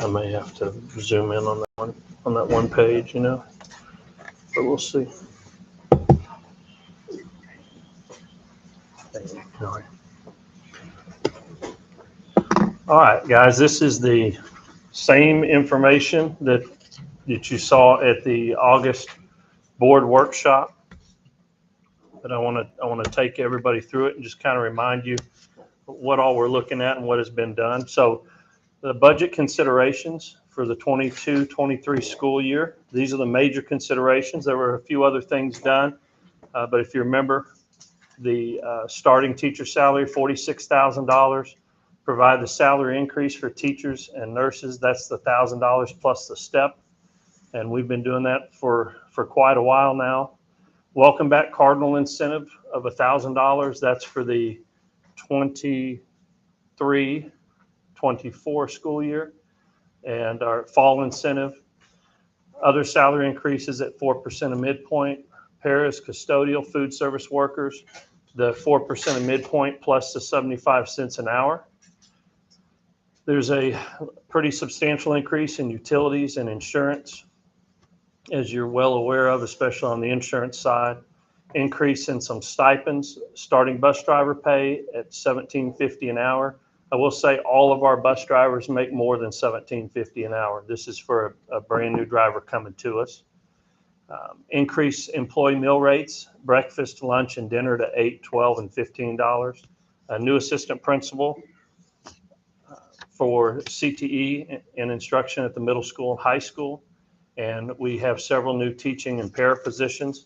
may have to zoom in on that one page, but we'll see. All right, guys, this is the same information that you saw at the August board workshop. But I want to take everybody through it and just kind of remind you what all we're looking at and what has been done. So the budget considerations for the 22-23 school year, these are the major considerations. There were a few other things done, but if you remember, the starting teacher salary, $46,000. Provide the salary increase for teachers and nurses. That's the $1,000 plus the step. And we've been doing that for quite a while now. Welcome back Cardinal incentive of $1,000. That's for the 23-24 school year. And our fall incentive, other salary increases at 4% of midpoint. Paras, custodial, food service workers, the 4% of midpoint plus the 75 cents an hour. There's a pretty substantial increase in utilities and insurance, as you're well aware of, especially on the insurance side. Increase in some stipends, starting bus driver pay at $17.50 an hour. I will say all of our bus drivers make more than $17.50 an hour. This is for a brand new driver coming to us. Increase employee meal rates, breakfast, lunch, and dinner to $8, $12, and $15. A new assistant principal for CTE and instruction at the middle school and high school. And we have several new teaching and para positions,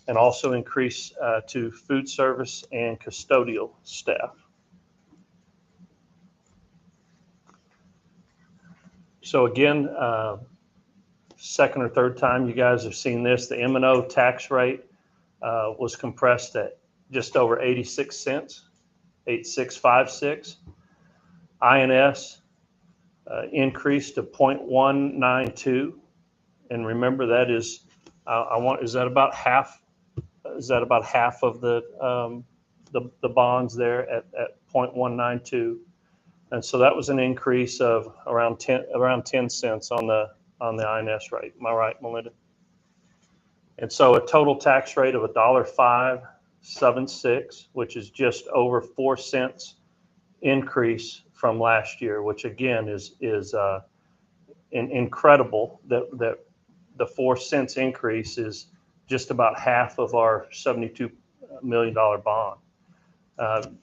and also increase to food service and custodial staff. So again, second or third time you guys have seen this, the M&O tax rate was compressed at just over 86 cents, 8656. INS increased to 0.192, and remember that is is that about half of the bonds there at 0.192, and so that was an increase of around 10 cents on the INS rate. Am I right, Melinda? And so a total tax rate of $1.576, which is just over 4 cents increase from last year, which again is incredible that the 4 cents increase is just about half of our $72 million bond.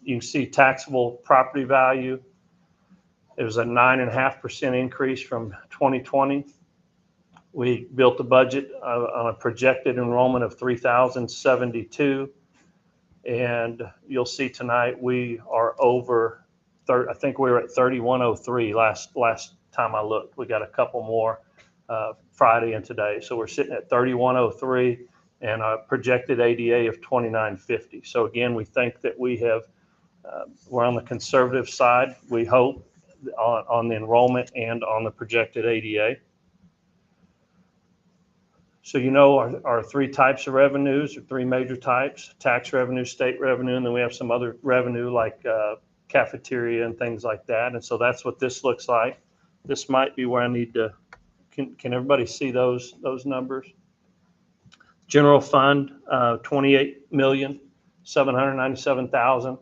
You can see taxable property value. It was a 9.5% increase from 2020. We built a budget on a projected enrollment of 3,072. And you'll see tonight we are over, I think we were at 3,103 last time I looked. We got a couple more Friday and today. So we're sitting at 3,103 and a projected ADA of 2,950. So again, we think that we're on the conservative side, we hope, on the enrollment and on the projected ADA. So our three types of revenues, or three major types: tax revenue, state revenue, and then we have some other revenue like cafeteria and things like that. And so that's what this looks like. This might be where I need to, can everybody see those numbers? General fund, $28,797,000.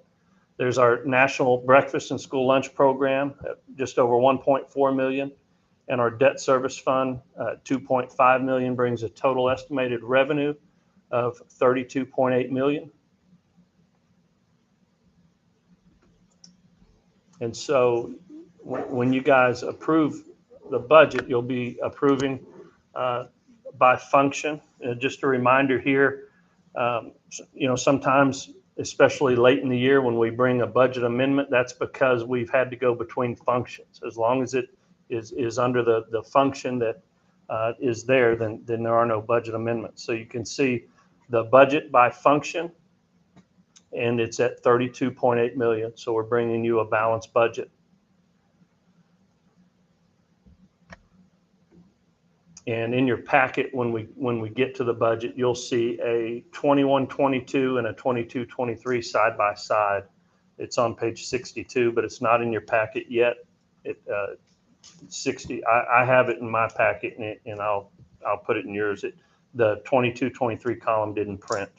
There's our national breakfast and school lunch program at just over $1.4 million. And our debt service fund, $2.5 million, brings a total estimated revenue of $32.8 million. And so when you guys approve the budget, you'll be approving by function. Just a reminder here, sometimes, especially late in the year when we bring a budget amendment, that's because we've had to go between functions. As long as it is under the function that is there, then there are no budget amendments. So you can see the budget by function, and it's at $32.8 million. So we're bringing you a balanced budget. And in your packet, when we get to the budget, you'll see a 21-22 and a 22-23 side by side. It's on page 62, but it's not in your packet yet. 60. I have it in my packet, and I'll put it in yours. The 22-23 column didn't print.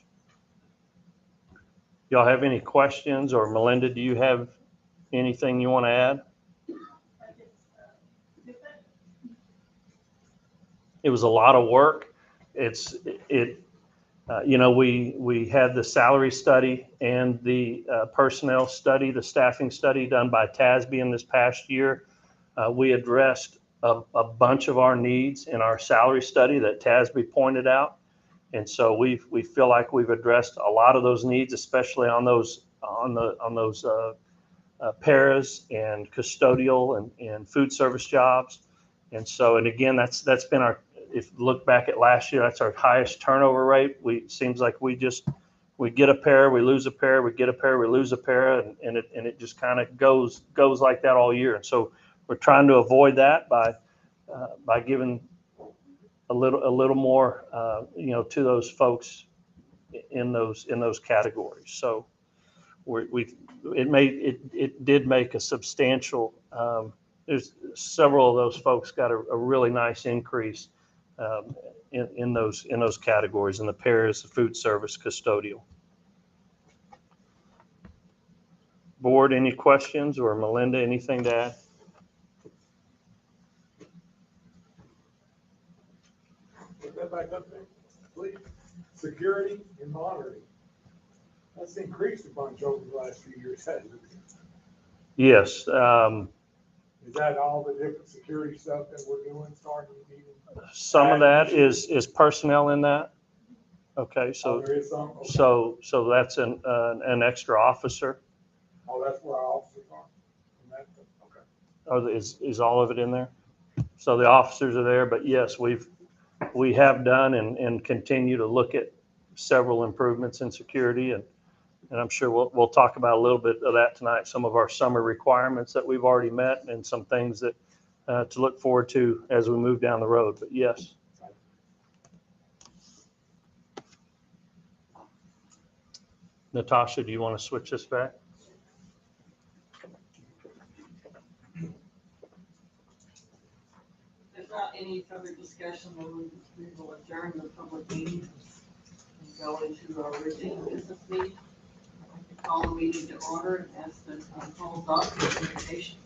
Y'all have any questions, or Melinda, do you have anything you want to add? It was a lot of work. We had the salary study and the personnel study, the staffing study done by TASB in this past year. We addressed a bunch of our needs in our salary study that TASB pointed out. And so we feel like we've addressed a lot of those needs, especially on those paras and custodial and food service jobs. And so, and again, that's been our, if you look back at last year, that's our highest turnover rate. Seems like we get a para, we lose a para, we get a para, we lose a para, and it just kind of goes like that all year. And so we're trying to avoid that by giving a little more, to those folks in those categories. So it did make a substantial. There's several of those folks got a really nice increase in those categories, in the paras, the food service, custodial. Board, any questions, or Melinda, anything to add? Put that back up there, please. Security and monitoring. That's increased a bunch over the last few years, hasn't it? Yes. Is that all the different security stuff that we're doing, starting to even? Some of that is personnel in that. Okay, so there is some? Okay. so that's an extra officer. Oh, that's where our officers are? Okay. Or is all of it in there? So the officers are there, but yes, we have done and continue to look at several improvements in security, and I'm sure we'll talk about a little bit of that tonight. Some of our summer requirements that we've already met, and some things that to look forward to as we move down the road. But yes. Natasha, do you want to switch this back? If not any further discussion, then we will adjourn the public meeting and go into our routine business meeting. I'd like to call the meeting to order and ask the call Doc for invitation.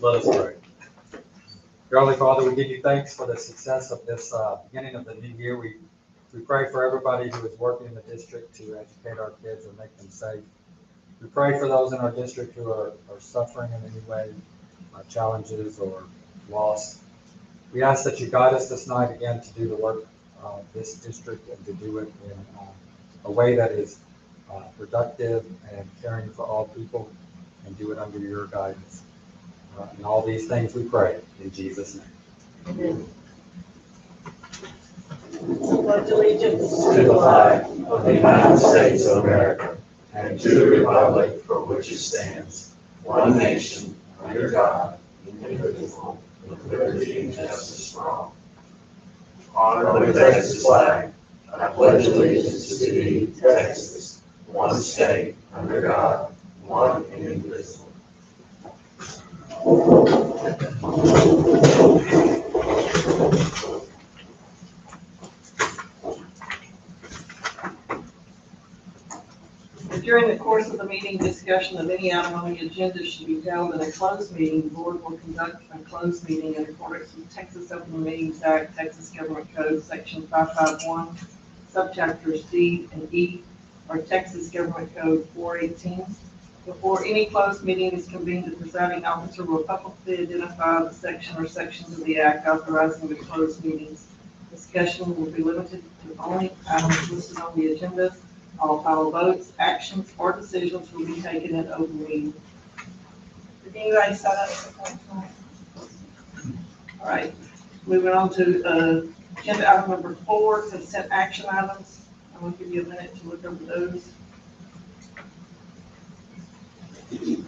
Let us pray. Dear Heavenly Father, we give you thanks for the success of this beginning of the new year. We pray for everybody who is working in the district to educate our kids and make them safe. We pray for those in our district who are suffering in any way, challenges or loss. We ask that you guide us this night again to do the work of this district and to do it in a way that is productive and caring for all people, and do it under your guidance. And all these things we pray in Jesus' name. Amen. Pledge allegiance to the flag of the United States of America and to the republic for which it stands, one nation, under God, indivisible, with liberty and justice for all. Honor the Texas flag. I pledge allegiance to thee, Texas, one state, under God, one and indivisible. During the course of the meeting, discussion of any item on the agenda should be held in a closed meeting. The board will conduct a closed meeting in accordance with Texas Open Meetings Act, Texas Government Code, Section 551, subchapters D and E, or Texas Government Code 418. Before any closed meeting is convened, the presiding officer will publicly identify the section or sections of the act authorizing the closed meetings. Discussion will be limited to only items listed on the agenda. All final votes, actions, or decisions will be taken in open meeting. Did anybody sign up for point tonight? All right, moving on to agenda item number 4, consent action items. I'm going to give you a minute to look over those. And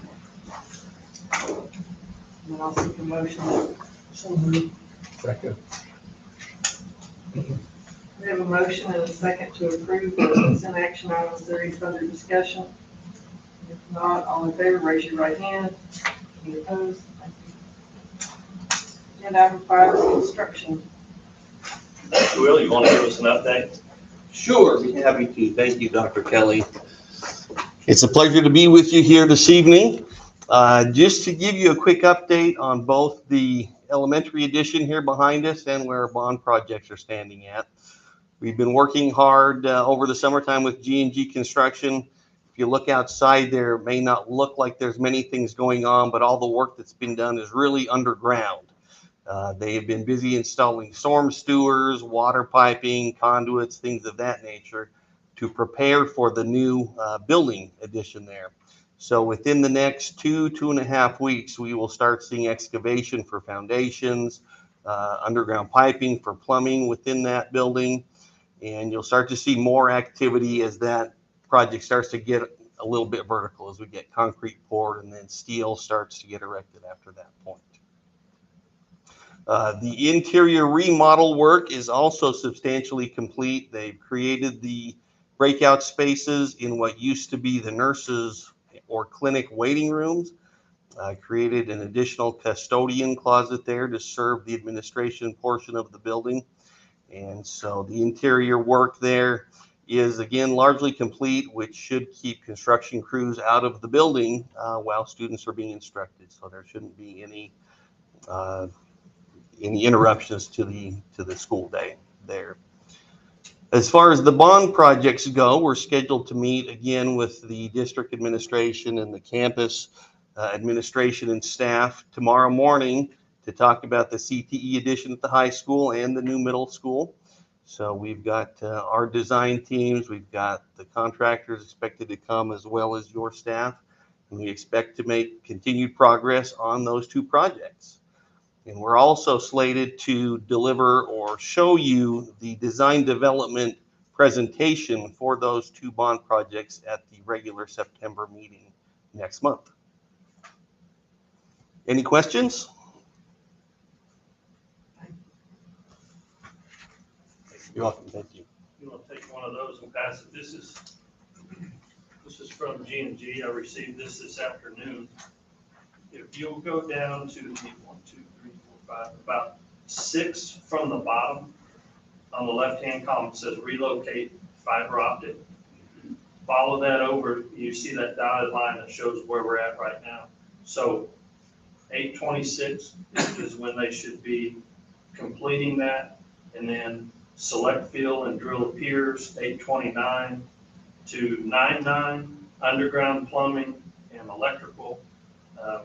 then I'll seek a motion. So moved. Second. We have a motion and a second to approve the consent action items. There is further discussion? If Not all in favor, raise your right hand. Any opposed? Thank you. Agenda item 5 is construction. Will, you want to give us an update? Sure, be happy to. Thank you, Dr. Kelly. It's a pleasure to be with you here this evening. Just to give you a quick update on both the elementary addition here behind us and where our bond projects are standing at. We've been working hard over the summertime with G&G Construction. If you look outside there, it may not look like there's many things going on, but all the work that's been done is really underground. They have been busy installing storm sewers, water piping, conduits, things of that nature to prepare for the new building addition there. So within the next 2.5 weeks, we will start seeing excavation for foundations, underground piping for plumbing within that building. And you'll start to see more activity as that project starts to get a little bit vertical as we get concrete poured and then steel starts to get erected after that point. The interior remodel work is also substantially complete. They've created the breakout spaces in what used to be the nurses or clinic waiting rooms. Created an additional custodian closet there to serve the administration portion of the building. And so the interior work there is again largely complete, which should keep construction crews out of the building while students are being instructed. So there shouldn't be any interruptions to the school day there. As far as the bond projects go, we're scheduled to meet again with the district administration and the campus administration and staff tomorrow morning to talk about the CTE addition at the high school and the new middle school. So we've got our design teams, we've got the contractors expected to come as well as your staff, and we expect to make continued progress on those two projects. And we're also slated to deliver or show you the design development presentation for those two bond projects at the regular September meeting next month. Any questions? You're welcome. Thank you. You want to take one of those and pass it? This is from G&G. I received this afternoon. If you'll go down to the 1, 2, 3, 4, 5, about 6 from the bottom, on the left-hand column it says relocate fiber optic. Follow that over, you see that dotted line that shows where we're at right now. So 8/26 is when they should be completing that, and then select fill and drill piers 8/29 to 9/9, underground plumbing and electrical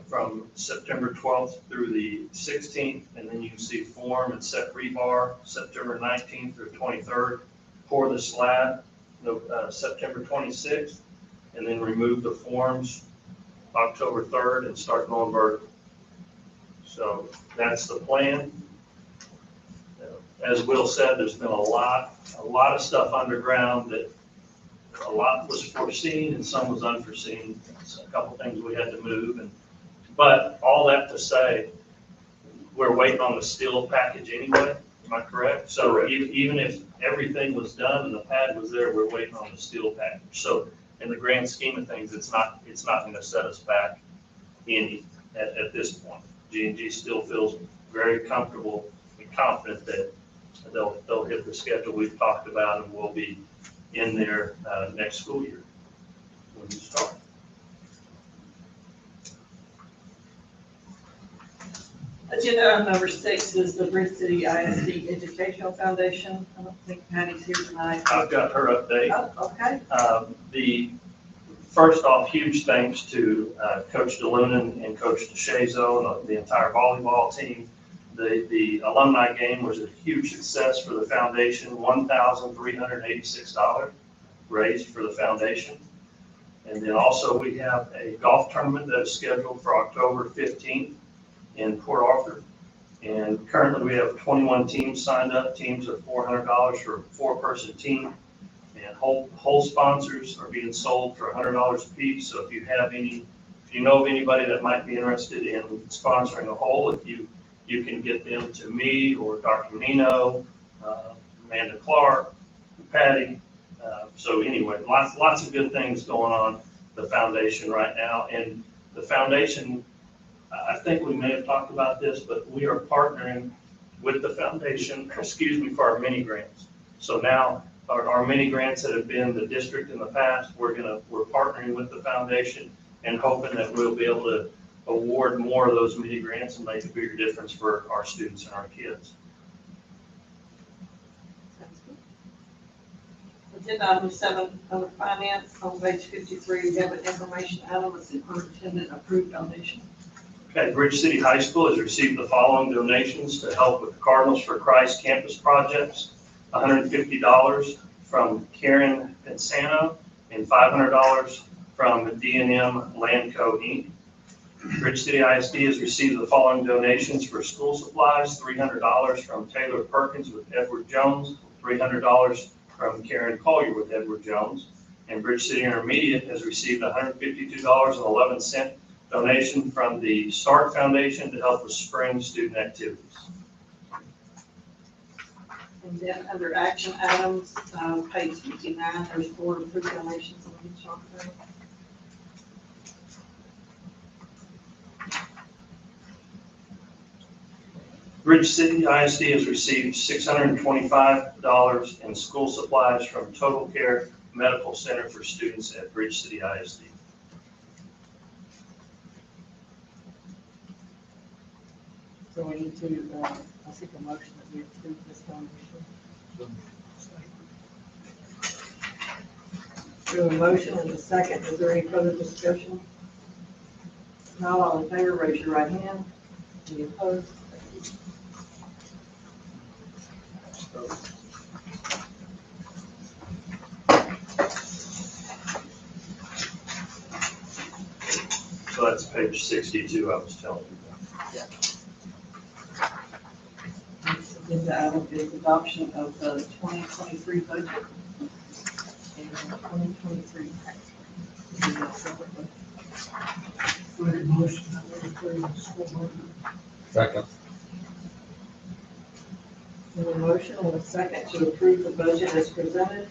from September 12th through the 16th, and then you can see form and set rebar September 19th through 23rd, pour the slab September 26th, and then remove the forms October 3rd and start going vertical. So that's the plan. As Will said, there's been a lot of stuff underground that a lot was foreseen and some was unforeseen. So a couple things we had to move, but all that to say, we're waiting on the steel package anyway. Am I correct? So even if everything was done and the pad was there, we're waiting on the steel package. So in the grand scheme of things, it's not going to set us back any at this point. G&G still feels very comfortable and confident that they'll hit the schedule we've talked about, and we'll be in there next school year when you start. Agenda item number 6 is the Bridge City ISD Educational Foundation. I don't think Patty's here tonight. I've got her update. Oh, okay. The first off, huge thanks to Coach DeLunan and Coach DeShazo and the entire volleyball team. The alumni game was a huge success for the foundation. $1,386 raised for the foundation. And then also we have a golf tournament that is scheduled for October 15th in Port Arthur. And currently we have 21 teams signed up, teams of $400 for a 4-person team. And whole sponsors are being sold for $100 a piece. So if you know of anybody that might be interested in sponsoring a whole, you can get them to me or Dr. Nino, Amanda Clark, Patty. So anyway, lots of good things going on. the foundation right now. And the foundation, I think we may have talked about this, but we are partnering with the foundation, for our mini grants. So now our mini grants that have been the district in the past, we're partnering with the foundation and hoping that we'll be able to award more of those mini grants and make a bigger difference for our students and our kids. Agenda item 7, under finance, on page 53, debit information item, the superintendent approved donation. Okay, Bridge City High School has received the following donations to help with the Cardinals for Christ campus projects. $150 from Karen Pensano and $500 from D&M Landco Inc. Bridge City ISD has received the following donations for school supplies. $300 from Taylor Perkins with Edward Jones, $300 from Karen Collier with Edward Jones. And Bridge City Intermediate has received $152.11 donation from the Stark Foundation to help with spring student activities. And then under action items, page 59, there's 4 approved donations on each one. Bridge City ISD has received $625 in school supplies from Total Care Medical Center for students at Bridge City ISD. So we need to, I seek a motion that we approve this donation. We have a motion and a second. Is there any further discussion? Not all in favor, raise your right hand. Any opposed? So that's page 62 I was telling you. Next agenda item is adoption of the 2023 budget and 2023 tax rate. This is a separate budget. Make a motion that we approve the school budget. Second. We have a motion and a second to approve the budget as presented.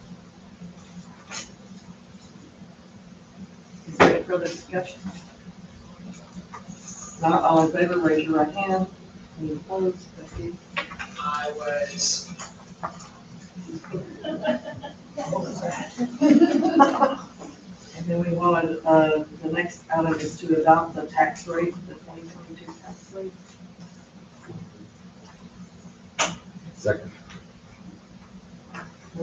Is there any further discussion? Not all in favor, raise your right hand. Any opposed? Thank you. I was. And then we wanted, the next item is to adopt the tax rate, the 2022 tax rate. Second. A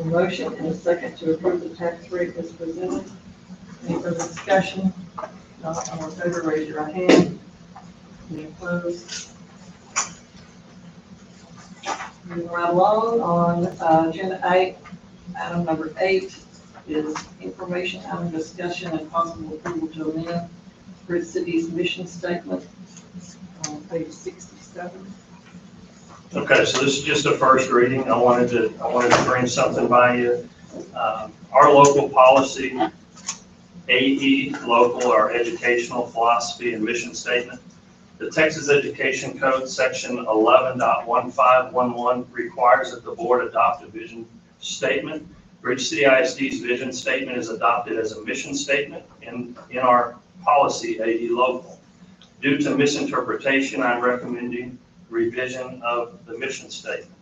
motion and a second to approve the tax rate as presented. Any further discussion? Not all in favor, raise your right hand. Any opposed? Moving right along on agenda 8, item number 8 is information item discussion and possible approval to amend Bridge City's mission statement on page 67. Okay, so this is just a first reading. I wanted to bring something by you. Our local policy, AE local, our educational philosophy and mission statement. The Texas Education Code, section 11.1511 requires that the board adopt a vision statement. Bridge City ISD's vision statement is adopted as a mission statement in our policy, AE local. Due to misinterpretation, I'm recommending revision of the mission statement.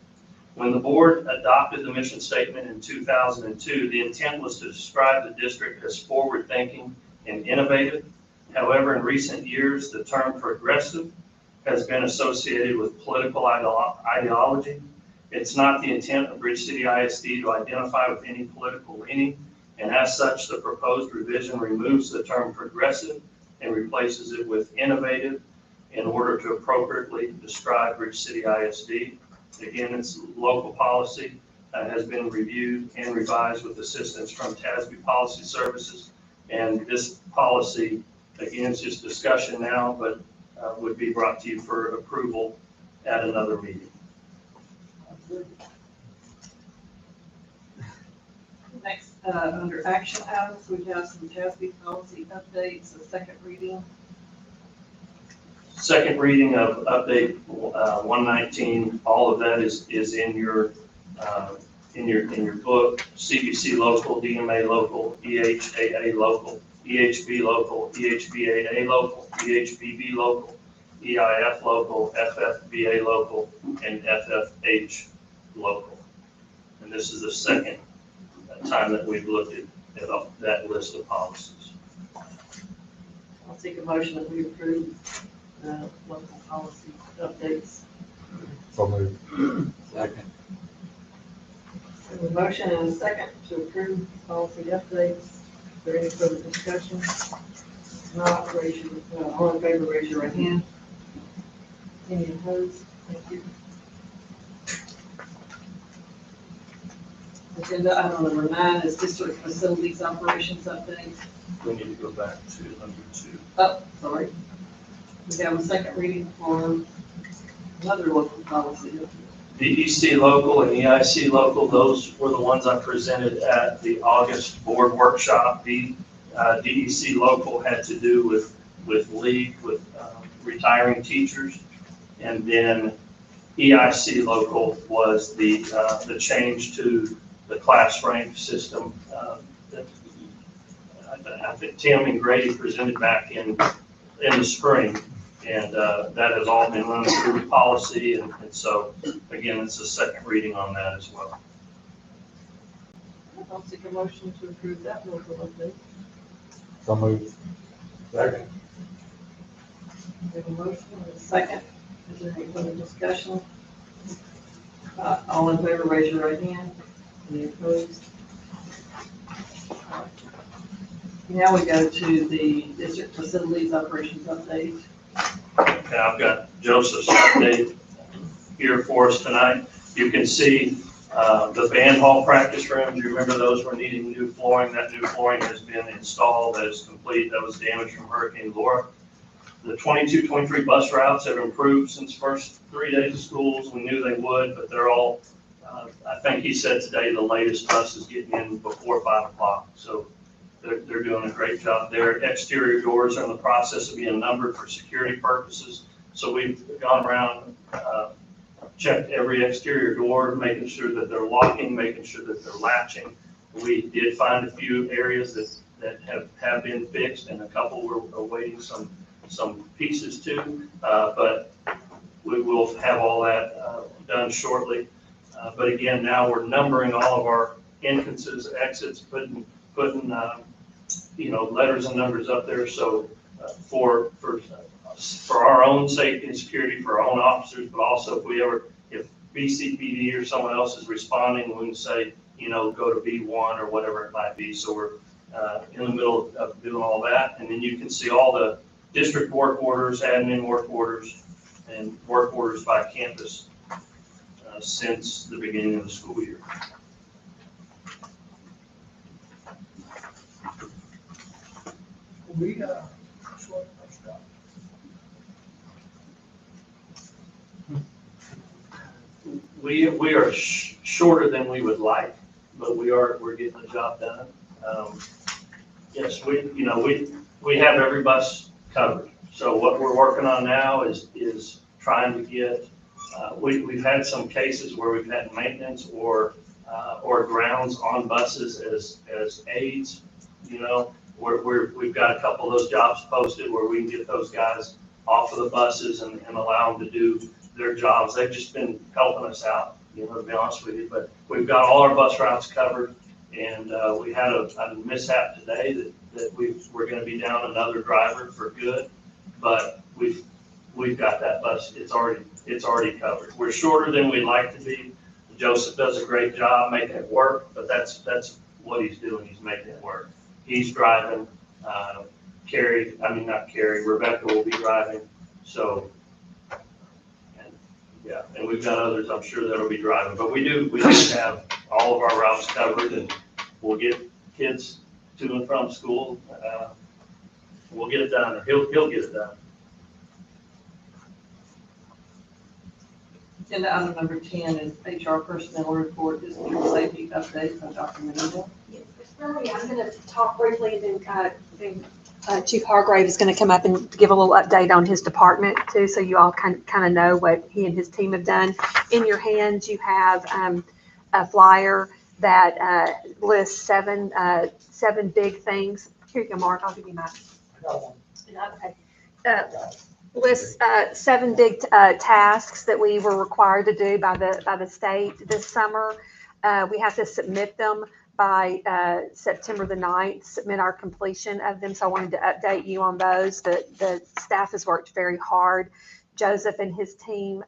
When the board adopted the mission statement in 2002, the intent was to describe the district as forward-thinking and innovative. However, in recent years, the term progressive has been associated with political ideology. It's not the intent of Bridge City ISD to identify with any political leaning, and as such, the proposed revision removes the term progressive and replaces it with innovative in order to appropriately describe Bridge City ISD. Again, its local policy has been reviewed and revised with assistance from TASB Policy Services. And this policy, again, it's just discussion now, but would be brought to you for approval at another meeting. Next, under action items, we have some TASB policy updates, a second reading. Second reading of update 119, all of that is in your book. CBC local, DMA local, EHAA local, EHB local, EHBAA local, EHBB local, EIF local, FFBA local, and FFH local. And this is the second time that we've looked at that list of policies. I'll take a motion that we approve the local policy updates. So moved. Second. We have a motion and a second to approve policy updates. Is there any further discussion? If not, all in favor, raise your right hand. Any opposed? Thank you. Agenda item number 9 is district facilities operations update. We need to go back to number 2. Oh, sorry. We have a second reading for another local policy. DEC local and EIC local, those were the ones I presented at the August board workshop. The DEC local had to do with league, with retiring teachers. And then EIC local was the change to the class rank system that I think Tim and Grady presented back in the spring. And that has all been run through the policy, and so, again, it's a second reading on that as well. I'll take a motion to approve that local update. So moved. Second. We have a motion and a second. Is there any further discussion? All in favor, raise your right hand. Any opposed? Now we go to the district facilities operations update. Okay, I've got Joseph's update here for us tonight. You can see the band hall practice rooms. You remember those were needing new flooring. That new flooring has been installed. That is complete. That was damaged from Hurricane Laura. The 22-23 bus routes have improved since first 3 days of schools. We knew they would, but they're all, I think he said today, the latest bus is getting in before 5 o'clock. So they're doing a great job. Their exterior doors are in the process of being numbered for security purposes. So we've gone around, checked every exterior door, making sure that they're locking, making sure that they're latching. We did find a few areas that have been fixed, and a couple we're awaiting some pieces too. But we will have all that done shortly. But again, now we're numbering all of our entrances, exits, putting letters and numbers up there. So for our own safety and security, for our own officers, but also if BCPD or someone else is responding, we can say, go to B1 or whatever it might be. So we're in the middle of doing all that. And then you can see all the district work orders, admin work orders, and work orders by campus since the beginning of the school year. We, We are shorter than we would like, but we're getting the job done. Yes, we have every bus covered. So what we're working on now is trying to get, we've had some cases where we've had maintenance or grounds on buses as aides, we've got a couple of those jobs posted where we can get those guys off of the buses and allow them to do their jobs. They've just been helping us out, to be honest with you. But we've got all our bus routes covered, and we had a mishap today that we're going to be down another driver for good. But we've got that bus. It's already covered. We're shorter than we'd like to be. Joseph does a great job making it work, but that's what he's doing. He's making it work. He's driving. Rebecca will be driving. So. Yeah, and we've got others, I'm sure, that'll be driving, but we do have all of our routes covered, and we'll get kids to and from school. We'll get it done, or he'll get it done. Agenda item number 10 is HR personnel report, district safety update by Dr. Mendenhall. Yes, really, I'm going to talk briefly, and then Chief Hargrave is going to come up and give a little update on his department too, so you all kind of know what he and his team have done. In your hands, you have a flyer that lists seven big things Here you go, Mark, I'll give you mine. I got one. Okay. Lists 7 big tasks that we were required to do by the state this summer. We have to submit them by September the 9th, submit our completion of them. So I wanted to update you on those. The staff has worked very hard. Joseph and his team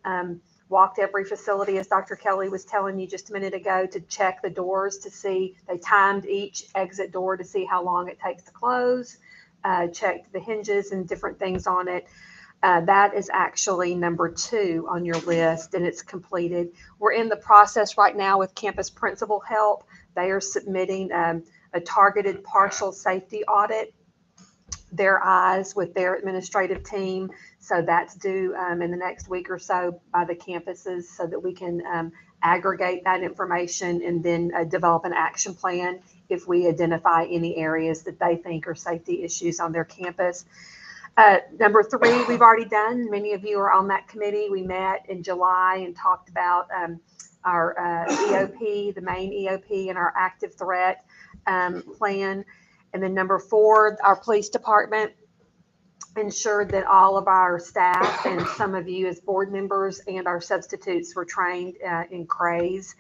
walked every facility, as Dr. Kelly was telling you just a minute ago, to check the doors to see, they timed each exit door to see how long it takes to close, checked the hinges and different things on it. That is actually number 2 on your list, and it's completed. We're in the process right now with campus principal help. They are submitting a targeted partial safety audit, their eyes with their administrative team. So that's due in the next week or so by the campuses so that we can aggregate that information and then develop an action plan if we identify any areas that they think are safety issues on their campus. Number 3, we've already done. Many of you are on that committee. We met in July and talked about our EOP, the main EOP, and our active threat plan. And then number 4, our police department ensured that all of our staff and some of you as board members and our substitutes were trained in CRAES.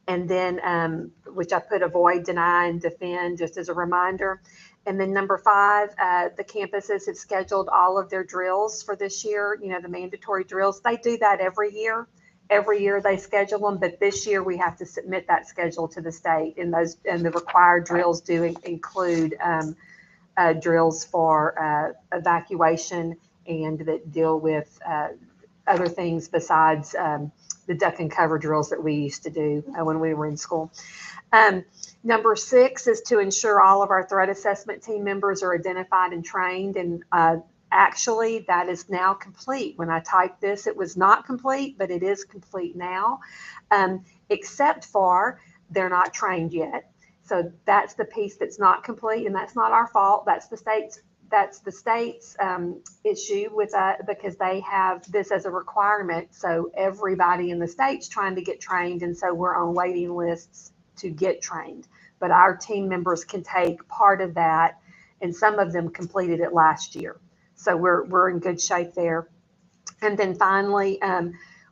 And then, which I put avoid, deny, and defend just as a reminder. And then number 5, the campuses have scheduled all of their drills for this year, you know, the mandatory drills. They do that every year. Every year they schedule them, but this year we have to submit that schedule to the state, and the required drills do include drills for evacuation and that deal with other things besides the duck and cover drills that we used to do when we were in school. Number 6 is to ensure all of our threat assessment team members are identified and trained. And actually, that is now complete. When I typed this, it was not complete, but it is complete now, except for they're not trained yet. So that's the piece that's not complete, and that's not our fault. That's the state's issue with because they have this as a requirement. So everybody in the state's trying to get trained, and so we're on waiting lists to get trained. But our team members can take part of that, and some of them completed it last year. So we're in good shape there. And then finally,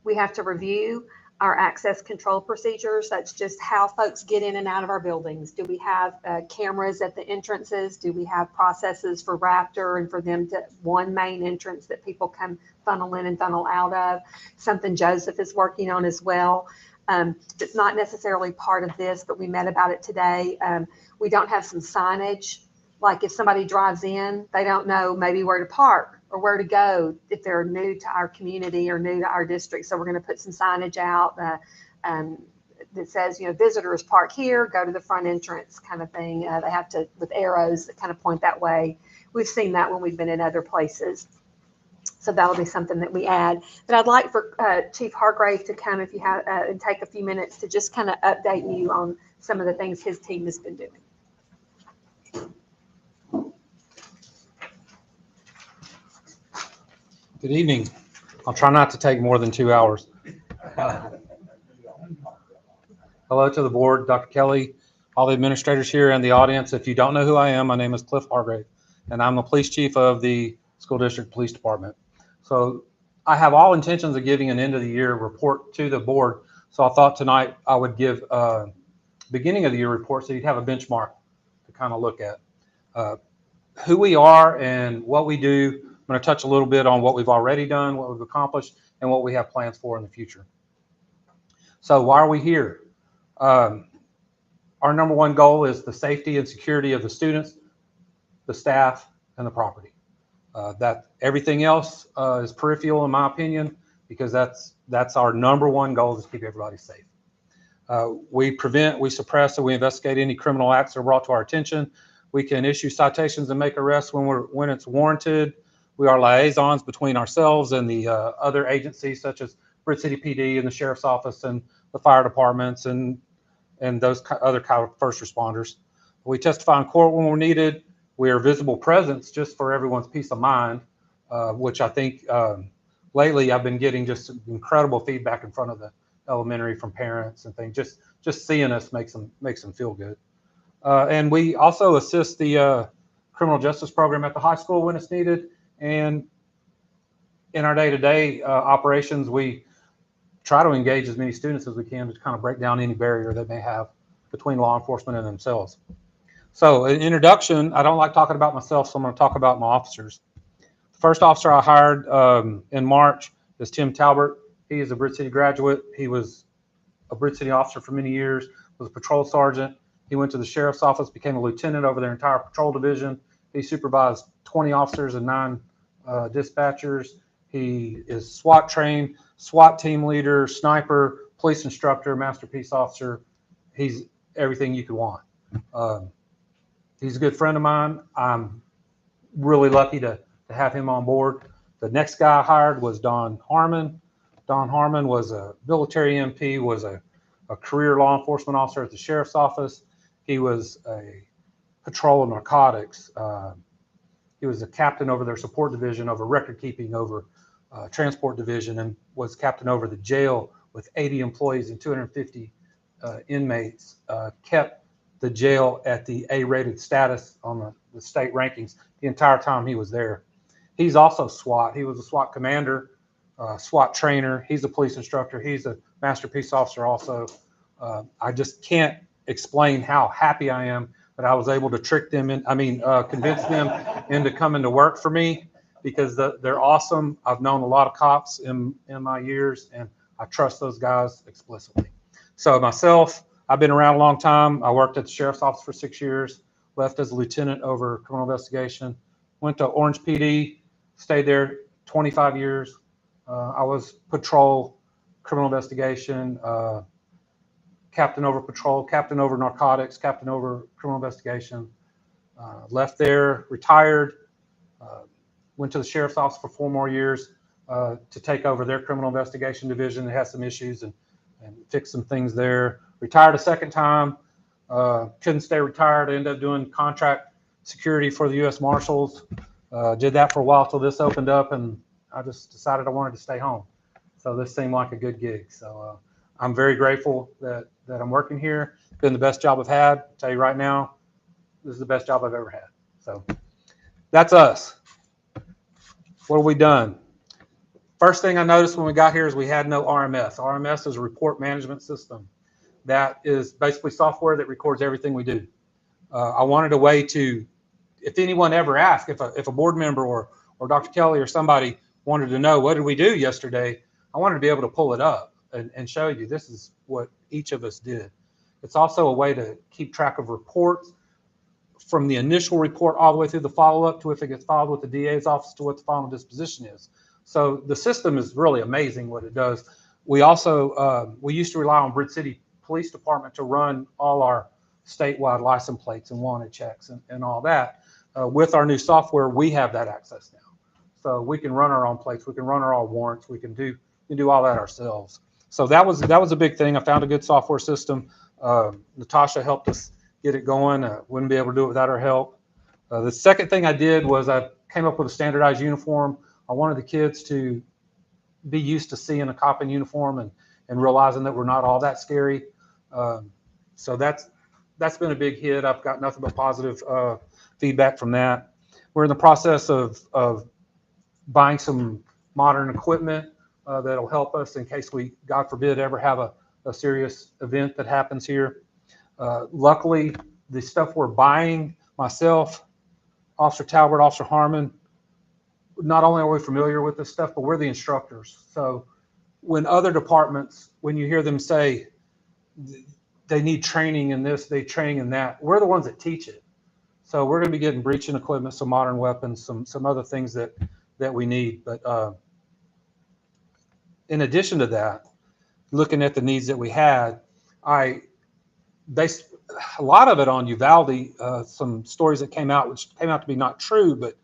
we have to review our access control procedures. That's just how folks get in and out of our buildings. Do we have cameras at the entrances? Do we have processes for Raptor and for them to one main entrance that people can funnel in and funnel out of? Something Joseph is working on as well. It's not necessarily part of this, but we met about it today. We don't have some signage. Like if somebody drives in, they don't know maybe where to park or where to go if they're new to our community or new to our district. So we're going to put some signage out that says, you know, visitors park here, go to the front entrance kind of thing. They have to, with arrows that kind of point that way. We've seen that when we've been in other places. So that'll be something that we add. But I'd like for Chief Hargrave to come, if you have, and take a few minutes to just kind of update you on some of the things his team has been doing. Good evening. I'll try not to take more than 2 hours. Hello to the board, Dr. Kelly, all the administrators here and the audience. If you don't know who I am, my name is Cliff Hargrave, and I'm the police chief of the School District Police Department. So I have all intentions of giving an end of the year report to the board. So I thought tonight I would give a beginning of the year report so you'd have a benchmark to kind of look at. Who we are and what we do. I'm going to touch a little bit on what we've already done, what we've accomplished, and what we have plans for in the future. So why are we here? Our number one goal is the safety and security of the students, the staff, and the property. That everything else is peripheral, in my opinion, because that's our number one goal, is to keep everybody safe. We prevent, we suppress, and we investigate any criminal acts that are brought to our attention. We can issue citations and make arrests when it's warranted. We are liaisons between ourselves and the other agencies, such as Britt City PD and the Sheriff's Office and the fire departments and those other kind of first responders. We testify in court when we're needed. We are visible presence just for everyone's peace of mind, which I think lately I've been getting just incredible feedback in front of the elementary from parents and things. Just seeing us makes them feel good. And we also assist the criminal justice program at the high school when it's needed. And in our day-to-day operations, we try to engage as many students as we can to kind of break down any barrier they may have between law enforcement and themselves. So an introduction, I don't like talking about myself, so I'm going to talk about my officers. The first officer I hired in March is Tim Talbert. He is a Bridge City graduate. He was a Bridge City officer for many years, was a patrol sergeant. He went to the sheriff's office, became a lieutenant over their entire patrol division. He supervised 20 officers and 9 dispatchers. He is SWAT trained, SWAT team leader, sniper, police instructor, master peace officer. He's everything you could want. He's a good friend of mine. I'm really lucky to have him on board. The next guy I hired was Don Harmon. Don Harmon was a military MP, was a career law enforcement officer at the sheriff's office. He was a patrol of narcotics. He was a captain over their support division, over record keeping, over transport division, and was captain over the jail with 80 employees and 250 inmates. Kept the jail at the A-rated status on the state rankings the entire time he was there. He's also SWAT. He was a SWAT commander, SWAT trainer. He's a police instructor. He's a master peace officer also. I just can't explain how happy I am that I was able to convince them into coming to work for me, because they're awesome. I've known a lot of cops in my years, and I trust those guys explicitly. So myself, I've been around a long time. I worked at the sheriff's office for 6 years, left as a lieutenant over criminal investigation, went to Orange PD, stayed there 25 years. I was patrol, criminal investigation, captain over patrol, captain over narcotics, captain over criminal investigation. Left there, retired, went to the sheriff's office for 4 more years to take over their criminal investigation division. They had some issues and fix some things there. Retired a second time, couldn't stay retired. I ended up doing contract security for the U.S. Marshals. Did that for a while till this opened up, and I just decided I wanted to stay home. So this seemed like a good gig. So I'm very grateful that I'm working here. It's been the best job I've had. I'll tell you right now, this is the best job I've ever had. So that's us. What have we done? First thing I noticed when we got here is we had no RMS. RMS is a report management system. That is basically software that records everything we do. I wanted a way to, if anyone ever asked, if a board member or Dr. Kelly or somebody wanted to know, what did we do yesterday? I wanted to be able to pull it up and show you this is what each of us did. It's also a way to keep track of reports from the initial report all the way through the follow-up to if it gets filed with the DA's office to what the final disposition is. So the system is really amazing what it does. We also, we used to rely on Bridge City Police Department to run all our statewide license plates and wanted checks and all that. With our new software, we have that access now. So we can run our own plates, we can run our own warrants, we can do all that ourselves. So that was a big thing. I found a good software system. Natasha helped us get it going. Wouldn't be able to do it without her help. The second thing I did was I came up with a standardized uniform. I wanted the kids to be used to seeing a cop in uniform and realizing that we're not all that scary. So that's been a big hit. I've got nothing but positive feedback from that. We're in the process of buying some modern equipment that'll help us in case we, God forbid, ever have a serious event that happens here. Luckily, the stuff we're buying, myself, Officer Talbert, Officer Harmon, not only are we familiar with this stuff, but we're the instructors. So when other departments, when you hear them say they need training in this, they training in that, we're the ones that teach it. So we're going to be getting breaching equipment, some modern weapons, some other things that we need. But in addition to that, looking at the needs that we had, I based a lot of it on Uvalde, some stories that came out, which came out to be not true, but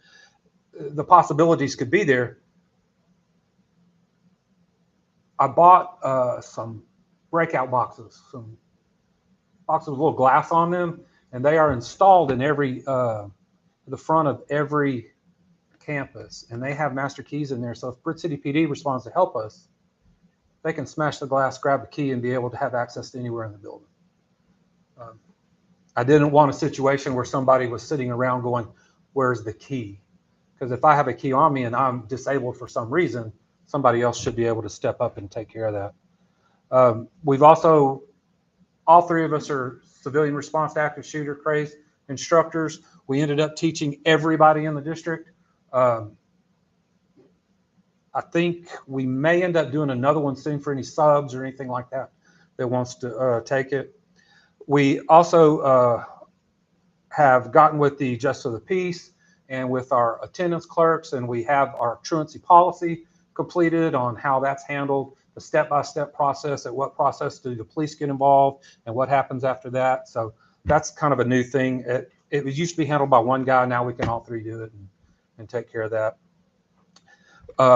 the possibilities could be there. I bought some breakout boxes, some boxes with a little glass on them, and they are installed in the front of every campus, and they have master keys in there. So if Bridge City PD responds to help us, they can smash the glass, grab the key, and be able to have access to anywhere in the building. I didn't want a situation where somebody was sitting around going, where's the key? Because if I have a key on me and I'm disabled for some reason, somebody else should be able to step up and take care of that. We've also, all three of us are civilian response to active shooter craze instructors. We ended up teaching everybody in the district. I think we may end up doing another one soon for any subs or anything like that that wants to take it. We also have gotten with the Justice of the Peace and with our attendance clerks, and we have our truancy policy completed on how that's handled, the step-by-step process, at what process do the police get involved, and what happens after that. So that's kind of a new thing. It used to be handled by one guy. Now we can all three do it and take care of that.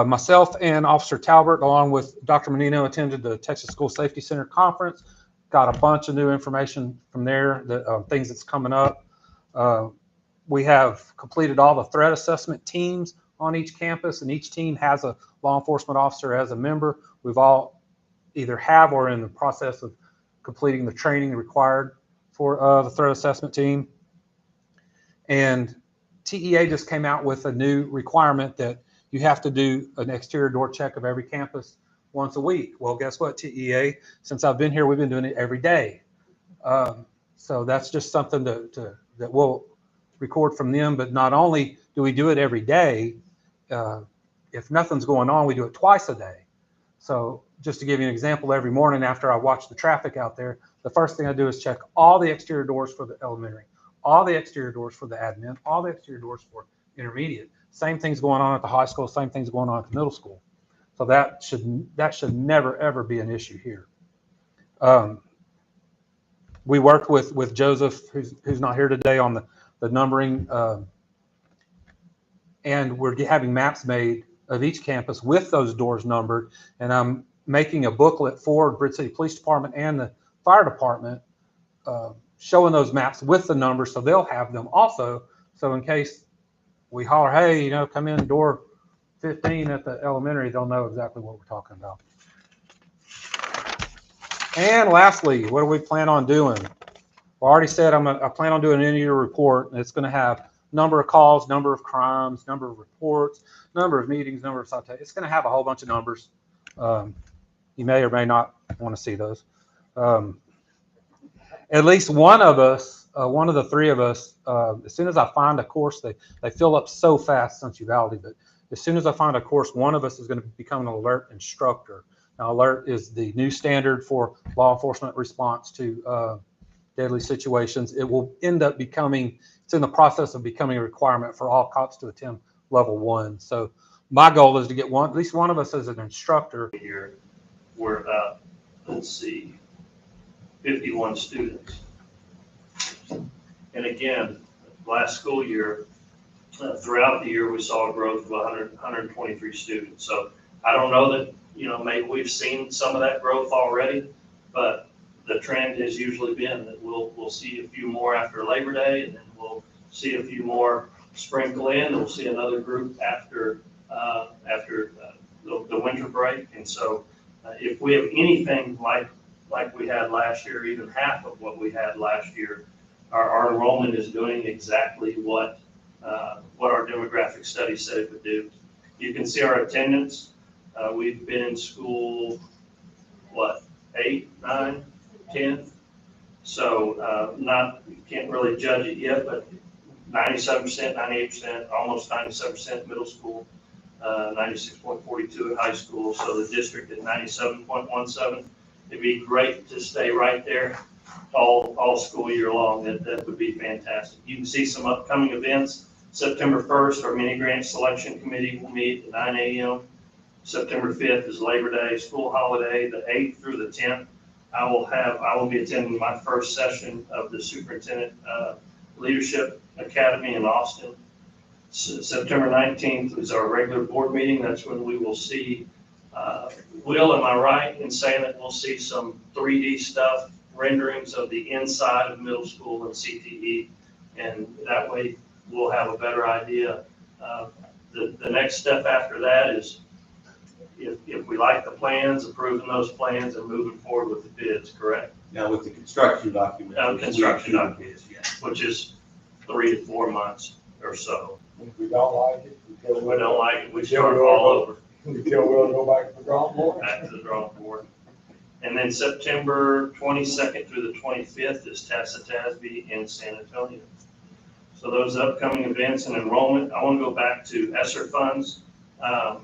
Myself and Officer Talbert, along with Dr. Menino, attended the Texas School Safety Center conference. Got a bunch of new information from there, things that's coming up. We have completed all the threat assessment teams on each campus, and each team has a law enforcement officer as a member. We've all either have or are in the process of completing the training required for the threat assessment team. And TEA just came out with a new requirement that you have to do an exterior door check of every campus once a week. Well, guess what, TEA? Since I've been here, we've been doing it every day. So that's just something that we'll record from them. But not only do we do it every day, if nothing's going on, we do it twice a day. So just to give you an example, every morning after I watch the traffic out there, the first thing I do is check all the exterior doors for the elementary, all the exterior doors for the admin, all the exterior doors for intermediate. Same thing's going on at the high school, same thing's going on at the middle school. So that should never, ever be an issue here. We worked with Joseph, who's not here today, on the numbering, and we're having maps made of each campus with those doors numbered. And I'm making a booklet for Bridge City Police Department and the fire department, showing those maps with the numbers, so they'll have them also. So in case we holler, hey, come in door 15 at the elementary, they'll know exactly what we're talking about. And lastly, what do we plan on doing? Well, I already said I plan on doing an end-of-year report, and it's going to have number of calls, number of crimes, number of reports, number of meetings, number of citations. It's going to have a whole bunch of numbers. You may or may not want to see those. At least one of us, one of the three of us, as soon as I find a course, they fill up so fast, sensuality, but as soon as I find a course, one of us is going to become an alert instructor. Now, alert is the new standard for law enforcement response to deadly situations. It will end up becoming, it's in the process of becoming a requirement for all cops to attend level 1. So my goal is to get at least one of us as an instructor. Here, we're about, let's see, 51 students. And again, last school year, throughout the year, we saw a growth of 123 students. So I don't know that, maybe we've seen some of that growth already, but the trend has usually been that we'll see a few more after Labor Day, and then we'll see a few more sprinkle in, and we'll see another group after the winter break. And so if we have anything like we had last year, even half of what we had last year, our enrollment is doing exactly what our demographic study said it would do. You can see our attendance. We've been in school, 8, 9, 10? So you can't really judge it yet, but 97%, 98%, almost 97% middle school, 96.42 at high school. So the district at 97.17. It'd be great to stay right there all school year long. That would be fantastic. You can see some upcoming events. September 1st, our mini grant selection committee will meet at 9 a.m. September 5th is Labor Day, school holiday. The 8th through the 10th, I will be attending my first session of the Superintendent Leadership Academy in Austin. September 19th is our regular board meeting. That's when we will see, Will, am I right in saying that we'll see some 3D stuff, renderings of the inside of middle school and CTE, and that way we'll have a better idea. The next step after that is, if we like the plans, approving those plans and moving forward with the bids, correct? Now with the construction document. Construction documents, yeah, which is 3 to 4 months. or so. If we don't like it, If we don't like it, we start all over, we tell Will to go back to the drawing board. back to the drawing board. And then September 22nd through the 25th is Tassa TASB in San Antonio. So those upcoming events and enrollment, I want to go back to ESSER funds. I'm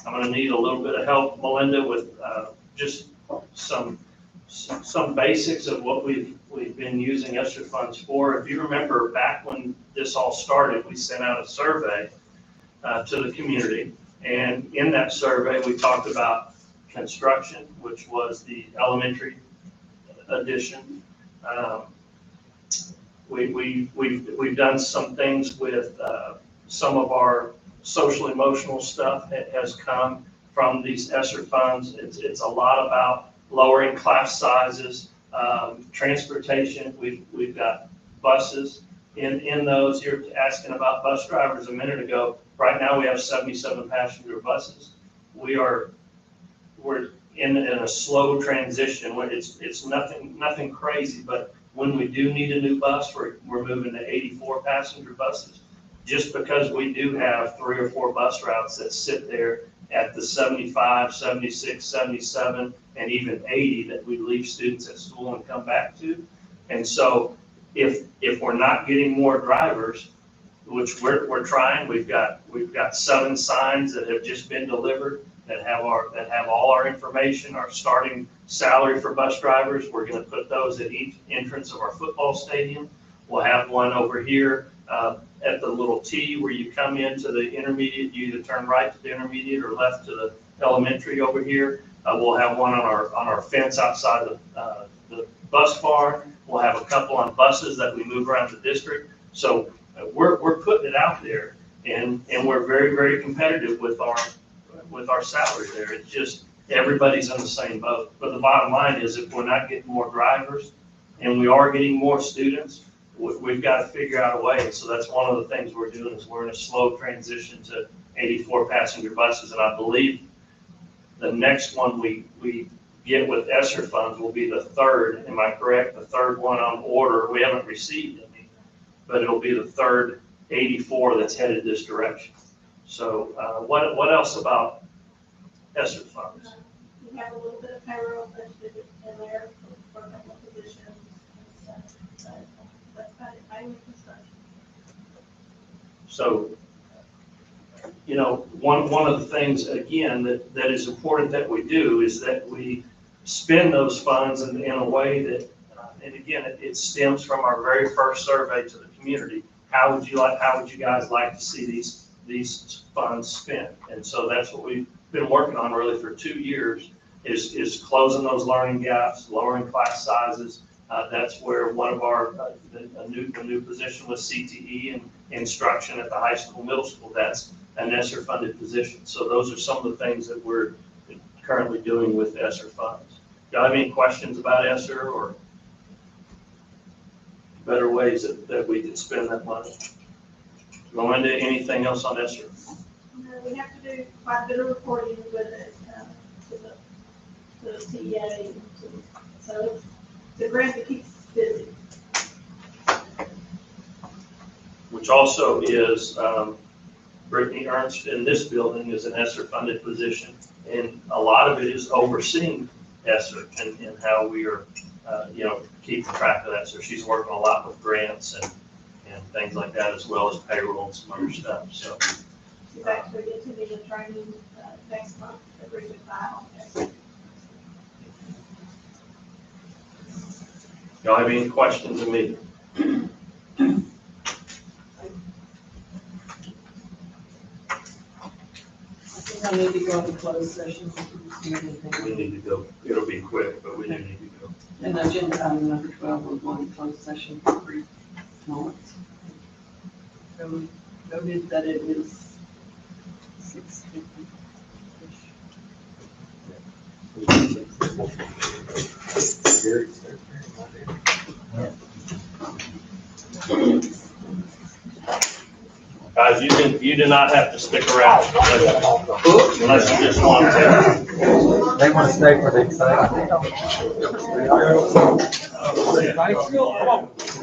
going to need a little bit of help, Melinda, with just some basics of what we've been using ESSER funds for. If you remember back when this all started, we sent out a survey to the community. And in that survey, we talked about construction, which was the elementary addition. We've done some things with some of our social emotional stuff that has come from these ESSER funds. It's a lot about lowering class sizes, transportation. We've got buses in those. You're asking about bus drivers a minute ago. Right now we have 77 passenger buses. We're in a slow transition. It's nothing crazy, but when we do need a new bus, we're moving to 84 passenger buses. Just because we do have 3 or 4 bus routes that sit there at the 75, 76, 77, and even 80 that we leave students at school and come back to. And so if we're not getting more drivers, which we're trying, we've got 7 signs that have just been delivered that have all our information, our starting salary for bus drivers. We're going to put those at each entrance of our football stadium. We'll have one over here at the little T where you come into the intermediate. You either turn right to the intermediate or left to the elementary over here. We'll have one on our fence outside the bus barn. We'll have a couple on buses that we move around the district. So we're putting it out there, and we're very, very competitive with our salary there. It's just everybody's in the same boat. But the bottom line is, if we're not getting more drivers and we are getting more students, we've got to figure out a way. So that's one of the things we're doing, is we're in a slow transition to 84 passenger buses. And I believe the next one we get with ESSER funds will be the 3rd. Am I correct? The 3rd one on order. We haven't received any, but it'll be the 3rd 84 that's headed this direction. So what else about ESSER funds? We have a little bit of payroll budgeted in there for a couple of positions and stuff, but that's about it, mainly construction. So, one of the things, again, that is important that we do is that we spend those funds in a way that, and again, it stems from our very first survey to the community. How would you guys like to see these funds spent? And so that's what we've been working on really for 2 years, is closing those learning gaps, lowering class sizes. That's where one of our a new position with CTE and instruction at the high school, middle school. That's an ESSER funded position. So those are some of the things that we're currently doing with ESSER funds. Do you have any questions about ESSER or better ways that we could spend that money? Melinda, anything else on ESSER? We have to do quite a bit of reporting with it to the TA. So it's a grant that keeps us busy. Which also is, Brittany Ernst in this building is an ESSER funded position. And a lot of it is overseeing ESSER and how we are, keeping track of that. So she's working a lot with grants and things like that, as well as payroll and some other stuff. So She's actually attending a training next month at Region 5. y'all have any questions of me? I think I need to go into closed session. We need to go. It'll be quick, but we do need to go. And agenda item number 12, we're going to closed session for 3 moments. So we noted that it is 6:50. Guys, you do not have to stick around unless you just want to. They want to stay for the excitement. Come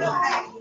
on.